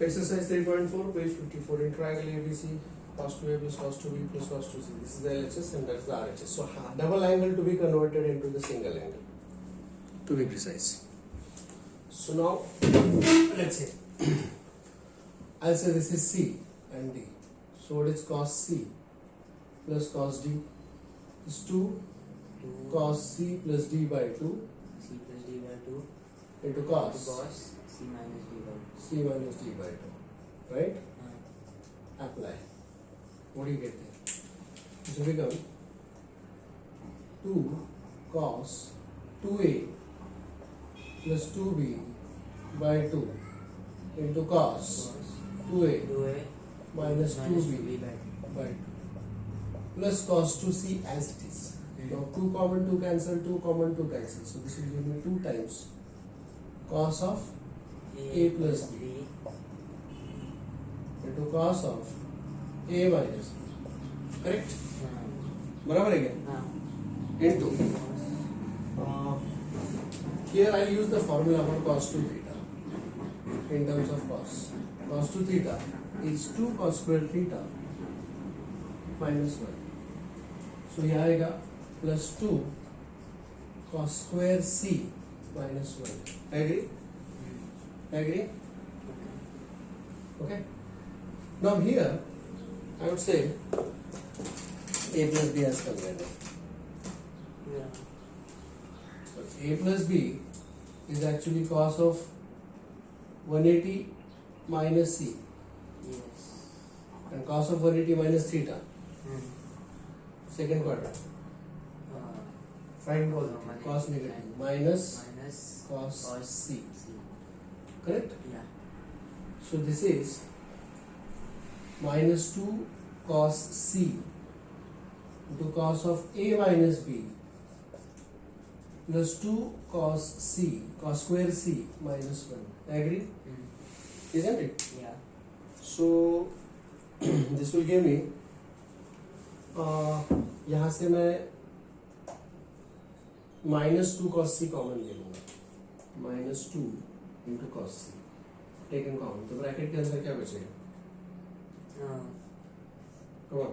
Exercise 3.4, page 54. In triangle ABC, cos 2A plus cos 2B plus cos 2C. This is the LHS and that's the RHS. So double angle to be converted into the single angle, to be precise. So now, let's say, I'll say this is C and D. So what is cos C plus cos D? Is 2 cos C plus D by 2 C plus D by 2 into cos C minus D by 2. C minus D by 2. Right? Apply. What do you get there? This will become 2 cos 2A plus 2B by 2 into cos 2A 2A minus minus 2B 2B by 2. by 2 plus cos 2C as it is. Now 2 common 2 cancel, 2 common 2 cancel. So this will give me 2 times cos of A plus B into cos of A minus B. Correct? बराबर है क्या? Into here I will use the formula for cos 2 theta in terms of cos. Cos 2 theta is 2 cos square theta minus 1. So here आएगा plus 2 cos square C minus 1. Agree? Agree? Okay. Now here I would say A plus B as convenient. Yeah. So A plus B is actually cos of 180 minus C Yes. and cos of 180 minus theta. Second quadrant. Find cos negative minus cos C. Correct? Yeah. So this is minus 2 cos C into cos of A minus B plus 2 cos C, cos square C minus 1. Agree? Isn't it? Yeah. So this will give me यहाँ से मैं minus 2 cos C common ले लूँगा. minus 2 into cos C taken common. तो bracket के अंदर क्या बचेगा? Come on.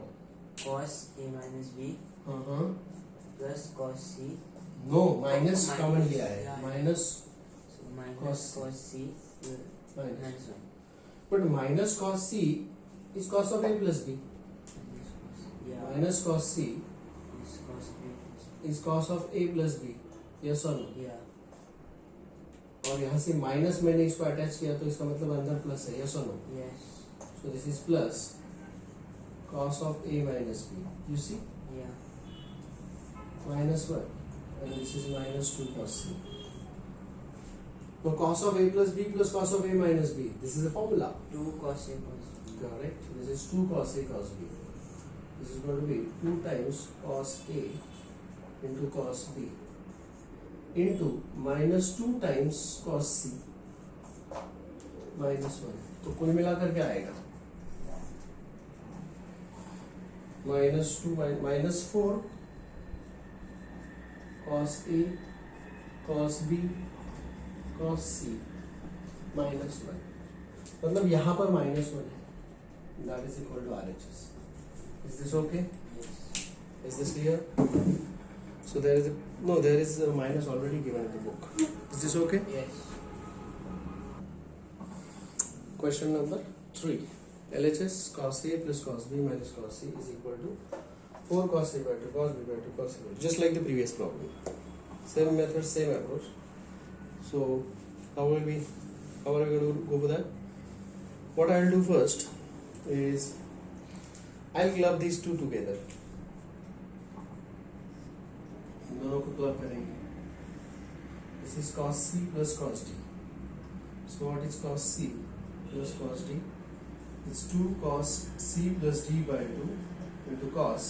Cos A minus B plus cos C. No, minus Minus, common लिया है. yeah. minus So minus cos C minus. minus 1. But minus cos C is cos of A plus B. Yeah. Minus cos C is cos A plus B. is cos of A plus B. Yes or no? Yeah. और यहाँ से minus मैंने इसको attach किया तो इसका मतलब अंदर प्लस है. Yes or no? Yes. So this is plus cos of A minus B. You see? Yeah. Minus 1 and this is minus 2 cos C. Now cos of A plus B plus cos of A minus B. This is a formula. 2 cos A cos B. Correct. This is 2 cos A cos B. This is going to be 2 times cos A into cos B into minus 2 times cos C minus 1. तो कुल मिलाकर क्या आएगा? minus 2 minus 4 cos A cos B cos C minus 1. मतलब यहाँ पर minus 1 है. That is equal to RHS. Is this okay? Yes. Is this clear? So there is a minus already given in the book. Is this okay? Yes. Question number 3. LHS cos A plus cos B minus cos C is equal to 4 cos A by 2 cos B by 2 cos C by 2. Just like the previous problem. Same method, same approach. So how are we going to go for that? What I will do first is I will club these two together. दोनों को club करेंगे. This is cos C plus cos D. So what is cos C plus cos D? It's 2 cos C plus D by 2 into cos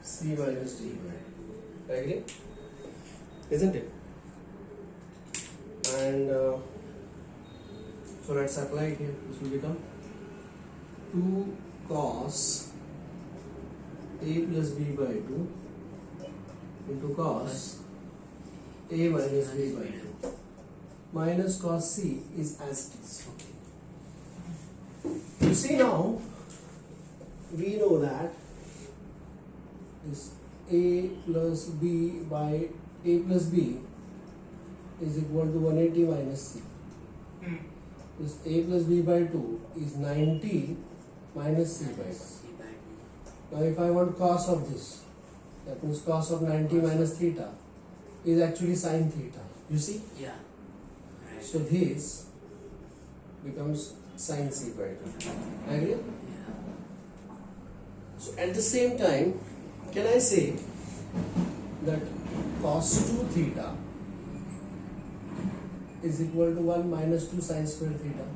C minus D by 2. Agree? Isn't it? And so let's apply it here. This will become 2 cos A plus B by 2 into cos A minus B by 2 minus cos C is as it is. You see now, we know that this a plus b by a plus b is equal to 180 minus c. This a plus b by 2 is 90 minus c by 2. C by 2. Now if I want cos of this, that means cos of 90 minus theta is actually sin theta. You see? Yeah. Right. So this becomes sin c by 2. Agree? Yeah. So at the same time, can I say that cos 2 theta is equal to 1 minus 2 sin square theta?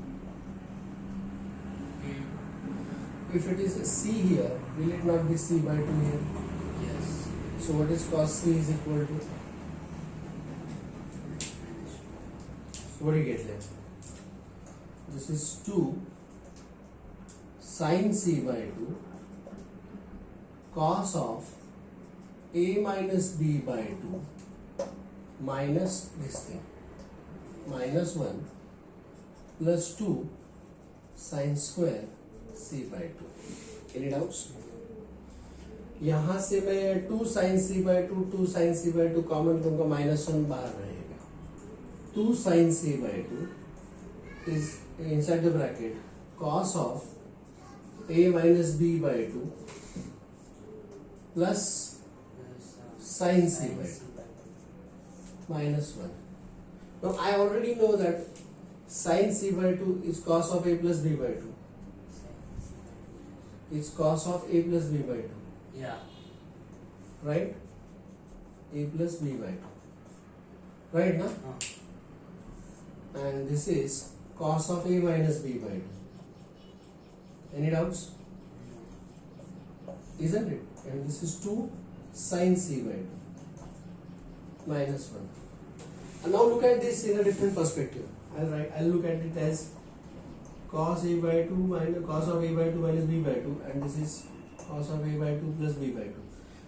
If it is c here, will it not be c by 2 here? Yes. So what is cos c is equal to? What do you get there? This is 2 sin c by 2 cos of a minus b by 2 minus this thing minus 1 plus 2 sin square c by 2. Any doubts? यहाँ से मैं 2 sin c by 2 common करूंगा, minus 1 बाहर रहेगा. 2 sin c by 2 is inside the bracket cos of a minus b by 2 plus sin c by 2 minus 1. Now I already know that sin c by 2 is cos of a plus b by 2. It's cos of a plus b by 2. Yeah. Right? A plus b by 2. Right now? And this is cos of a minus b by 2. Any doubts? Isn't it? And this is 2 sin c by 2 minus 1. And now look at this in a different perspective. I'll look at it as cos a by 2 minus cos of a by 2 minus b by 2, and this is cos of a by 2 plus b by 2.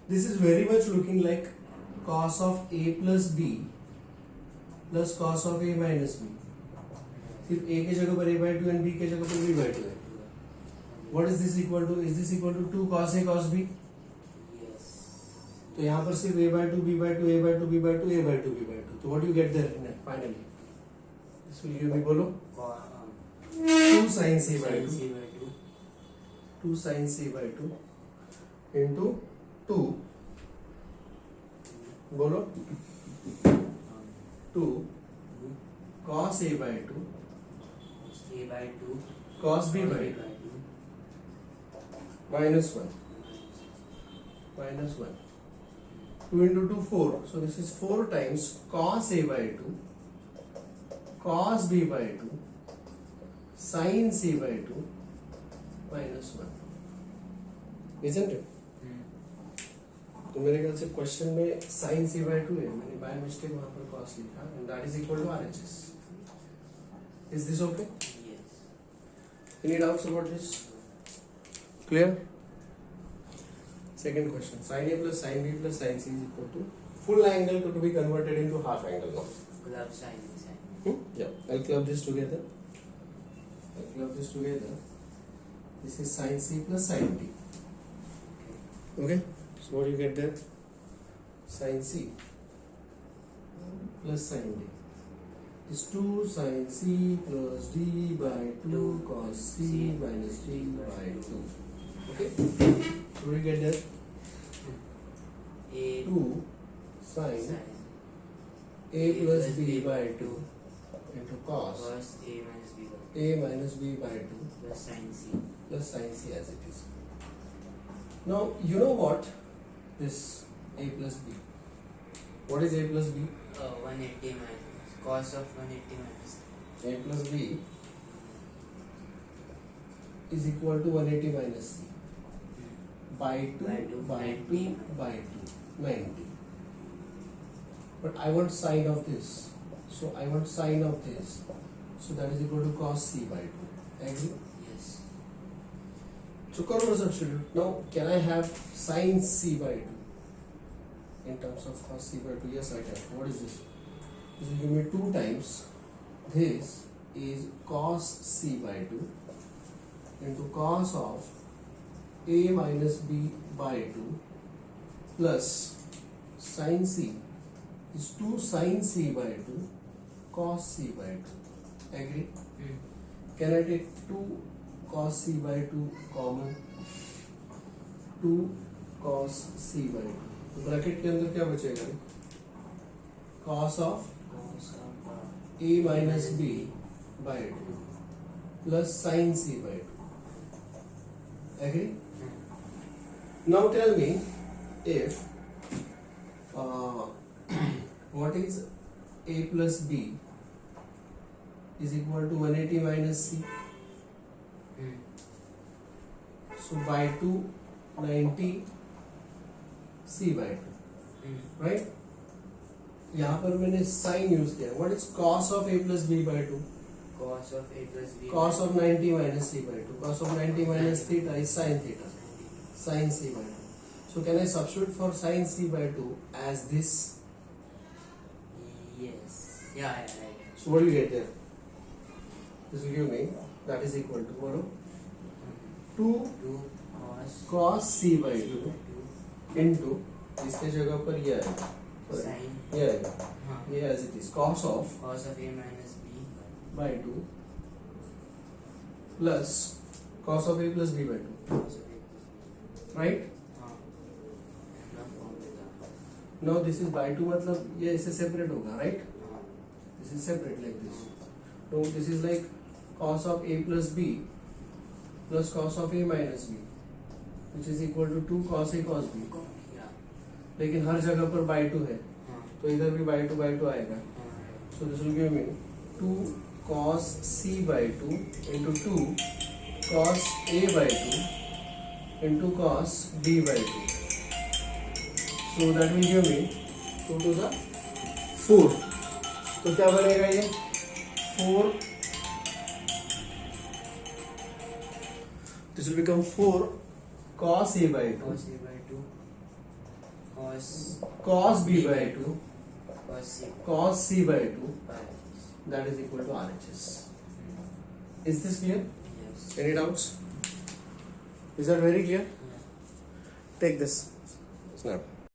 This is very much looking like cos of a plus b plus cos of a minus b. सिर्फ a के जगह पर a by 2 and b के जगह पर b by 2 है. What is this equal to? Is this equal to 2 cos a cos b? Yes. तो यहाँ पर सिर्फ a by 2 b by 2 a by 2 b by 2 a by 2 b by 2. तो what do you get there finally? This will give me बोलो 2 sin c by 2. 2 sin c by 2 into 2 बोलो 2 cos a by 2 A by 2 cos b by 2 minus 1 minus 1. 2 into 2 4. So this is 4 times cos a by 2 cos b by 2 sin c by 2 minus 1. Isn't it? तो मेरे ख्याल से question में sin c by 2 है, मैंने by mistake वहां पर cos लिखा, and that is equal to RHS. Is this okay? Yes. Any doubts about this? Clear? Second question. Sin A plus sin B plus sin C is equal to full angle to be converted into half angle now. Club sign. Yeah. I'll club this together. This is sin C plus sin D. Okay? So what do you get there? Sin C plus sin D is 2 sin C plus D by 2 cos C minus D by 2. Okay? So what do you get there? A 2 sin sin A plus B by 2 into cos cos A minus B by A minus B by 2 plus sin C. plus sin C as it is. Now you know what this A plus B. What is A plus B? 180 minus cos of 180 minus A plus B is equal to 180 minus C by 2 By 2, by 90. 2 by 2 90. But I want sine of this, so I want sine of this, so that is equal to cos C by 2. Agree? Yes. So corner substitute. Now can I have sin C by 2 in terms of cos C by 2? Yes, I can. What is this? This will give me 2 times. This is cos C by 2 into cos of a minus b by 2 plus sin c is 2 sin c by 2 cos c by 2. Agree? Can I take 2 cos c by 2 common? 2 cos c by 2. तो bracket के अंदर क्या बचेगा? cos of a minus b by 2 plus sin c by 2. Agree? Now tell me if what is a plus b is equal to 180 minus c. So by 2 90 c by 2, right? यहाँ पर मैंने sign use किया. What is cos of a plus b by 2? Cos of a plus b. Cos of 90 minus c by 2. Cos of 90 minus theta is sin theta. Sin c by 2. So can I substitute for sin c by 2 as this? Yes. Yeah. So what do you get there? This will give me that is equal to what? 2 2 cos c by 2 into इसके जगह पर ये आएगा. sin. ये आएगा. ये as it is cos of a minus b by 2 plus cos of a plus b by 2. cos of a plus b. Right? Now this is by 2 मतलब ये इससे separate होगा, right? This is separate like this. So this is like cos of a plus b plus cos of a minus b, which is equal to 2 cos a cos b. लेकिन हर जगह पर by 2 है, तो इधर भी by 2 आएगा. So this will give me 2 cos c by 2 into 2 cos a by 2 into cos b by 2. So that will give me 2 to the 4. तो क्या बनेगा ये 4. This will become 4 cos a by 2 cos a by 2 cos b by 2 cos c by 2. by That is equal to RHS. Is this clear? yes. Any doubts? Is that very clear? Yeah. Take this snap.